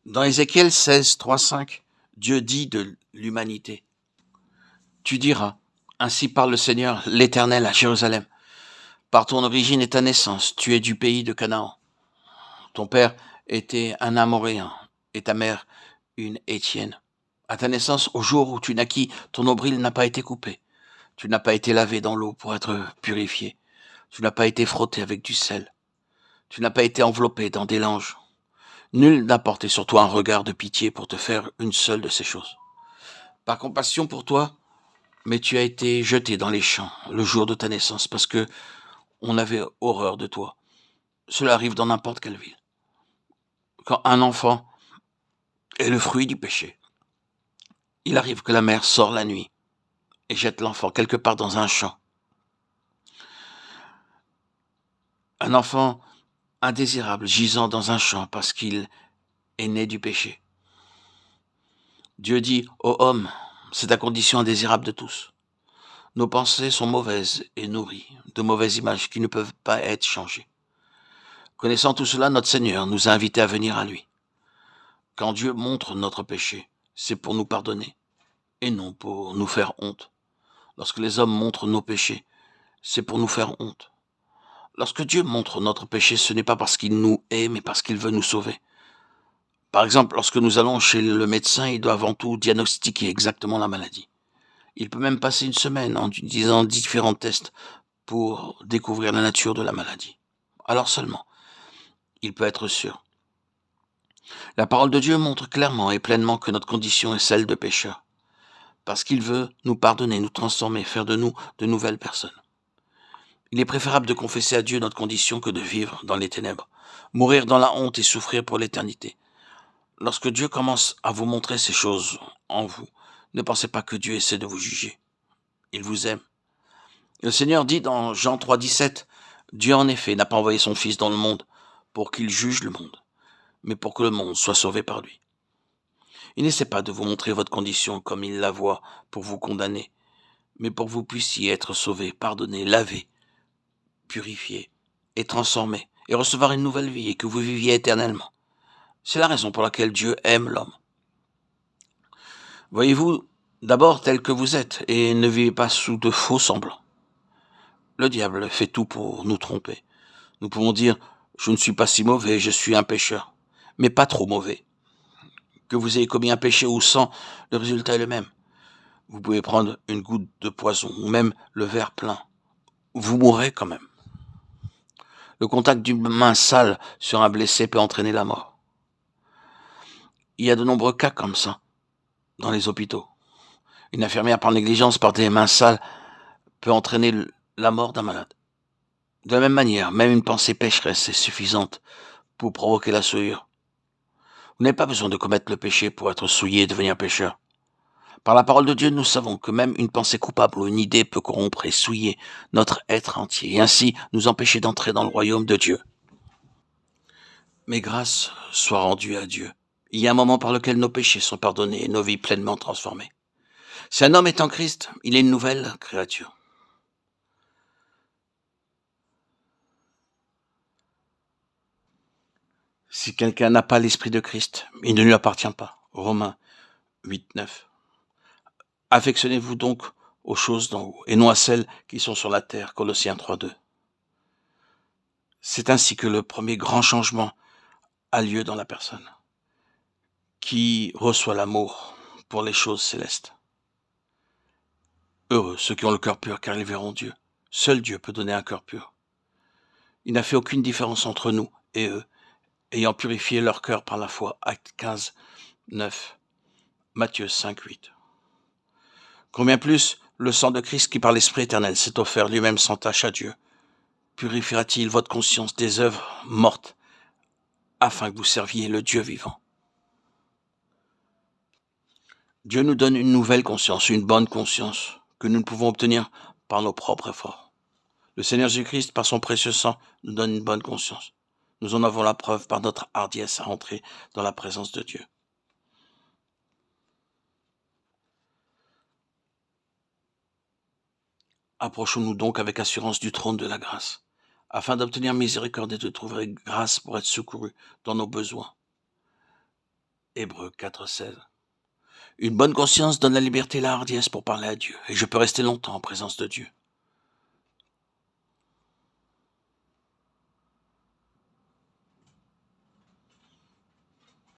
Dans Ézéchiel 16, 3, 5, Dieu dit de l'humanité, tu diras, ainsi parle le Seigneur, l'Éternel à Jérusalem, par ton origine et ta naissance, tu es du pays de Canaan. Ton père était un Amoréen et ta mère une Étienne. À ta naissance, au jour où tu naquis, ton nombril n'a pas été coupé. Tu n'as pas été lavé dans l'eau pour être purifié. Tu n'as pas été frotté avec du sel. Tu n'as pas été enveloppé dans des langes. Nul n'a porté sur toi un regard de pitié pour te faire une seule de ces choses. Par compassion pour toi, mais tu as été jeté dans les champs le jour de ta naissance parce que on avait horreur de toi. Cela arrive dans n'importe quelle ville. Quand un enfant est le fruit du péché, il arrive que la mère sort la nuit et jette l'enfant quelque part dans un champ. Un enfant indésirable gisant dans un champ parce qu'il est né du péché. Dieu dit, ô homme, c'est ta condition indésirable de tous. Nos pensées sont mauvaises et nourries de mauvaises images qui ne peuvent pas être changées. Connaissant tout cela, notre Seigneur nous a invités à venir à lui. Quand Dieu montre notre péché, c'est pour nous pardonner et non pour nous faire honte. Lorsque les hommes montrent nos péchés, c'est pour nous faire honte. Lorsque Dieu montre notre péché, ce n'est pas parce qu'il nous hait, mais parce qu'il veut nous sauver. Par exemple, lorsque nous allons chez le médecin, il doit avant tout diagnostiquer exactement la maladie. Il peut même passer une semaine en utilisant différents tests pour découvrir la nature de la maladie. Alors seulement, il peut être sûr. La parole de Dieu montre clairement et pleinement que notre condition est celle de pécheur, parce qu'il veut nous pardonner, nous transformer, faire de nous de nouvelles personnes. Il est préférable de confesser à Dieu notre condition que de vivre dans les ténèbres, mourir dans la honte et souffrir pour l'éternité. Lorsque Dieu commence à vous montrer ces choses en vous, ne pensez pas que Dieu essaie de vous juger. Il vous aime. Le Seigneur dit dans Jean 3, 17, Dieu en effet n'a pas envoyé son Fils dans le monde pour qu'il juge le monde, mais pour que le monde soit sauvé par lui. Il n'essaie pas de vous montrer votre condition comme il la voit pour vous condamner, mais pour que vous puissiez être sauvés, pardonnés, lavés, purifiés et transformés, et recevoir une nouvelle vie et que vous viviez éternellement. C'est la raison pour laquelle Dieu aime l'homme. Voyez-vous d'abord tel que vous êtes et ne vivez pas sous de faux semblants. Le diable fait tout pour nous tromper. Nous pouvons dire « je ne suis pas si mauvais, je suis un pécheur », mais pas trop mauvais. Que vous ayez commis un péché ou sans, le résultat est le même. Vous pouvez prendre une goutte de poison ou même le verre plein. Vous mourrez quand même. Le contact d'une main sale sur un blessé peut entraîner la mort. Il y a de nombreux cas comme ça dans les hôpitaux. Une infirmière par négligence, par des mains sales, peut entraîner la mort d'un malade. De la même manière, même une pensée pécheresse est suffisante pour provoquer la souillure. Vous n'avez pas besoin de commettre le péché pour être souillé et devenir pécheur. Par la parole de Dieu, nous savons que même une pensée coupable ou une idée peut corrompre et souiller notre être entier, et ainsi nous empêcher d'entrer dans le royaume de Dieu. Mais grâce soit rendue à Dieu. Il y a un moment par lequel nos péchés sont pardonnés et nos vies pleinement transformées. Si un homme est en Christ, il est une nouvelle créature. Si quelqu'un n'a pas l'esprit de Christ, il ne lui appartient pas. Romains 8, 9. Affectionnez-vous donc aux choses d'en haut, et non à celles qui sont sur la terre. Colossiens 3, 2. C'est ainsi que le premier grand changement a lieu dans la personne, qui reçoit l'amour pour les choses célestes. Heureux ceux qui ont le cœur pur, car ils verront Dieu. Seul Dieu peut donner un cœur pur. Il n'a fait aucune différence entre nous et eux, ayant purifié leur cœur par la foi. Actes 15, 9. Matthieu 5, 8. Combien plus le sang de Christ qui par l'Esprit éternel s'est offert lui-même sans tache à Dieu, purifiera-t-il votre conscience des œuvres mortes, afin que vous serviez le Dieu vivant. Dieu nous donne une nouvelle conscience, une bonne conscience, que nous ne pouvons obtenir par nos propres efforts. Le Seigneur Jésus-Christ, par son précieux sang, nous donne une bonne conscience. Nous en avons la preuve par notre hardiesse à entrer dans la présence de Dieu. Approchons-nous donc avec assurance du trône de la grâce, afin d'obtenir miséricorde et de trouver grâce pour être secourus dans nos besoins. Hébreux 4,16. Une bonne conscience donne la liberté et la hardiesse pour parler à Dieu, et je peux rester longtemps en présence de Dieu.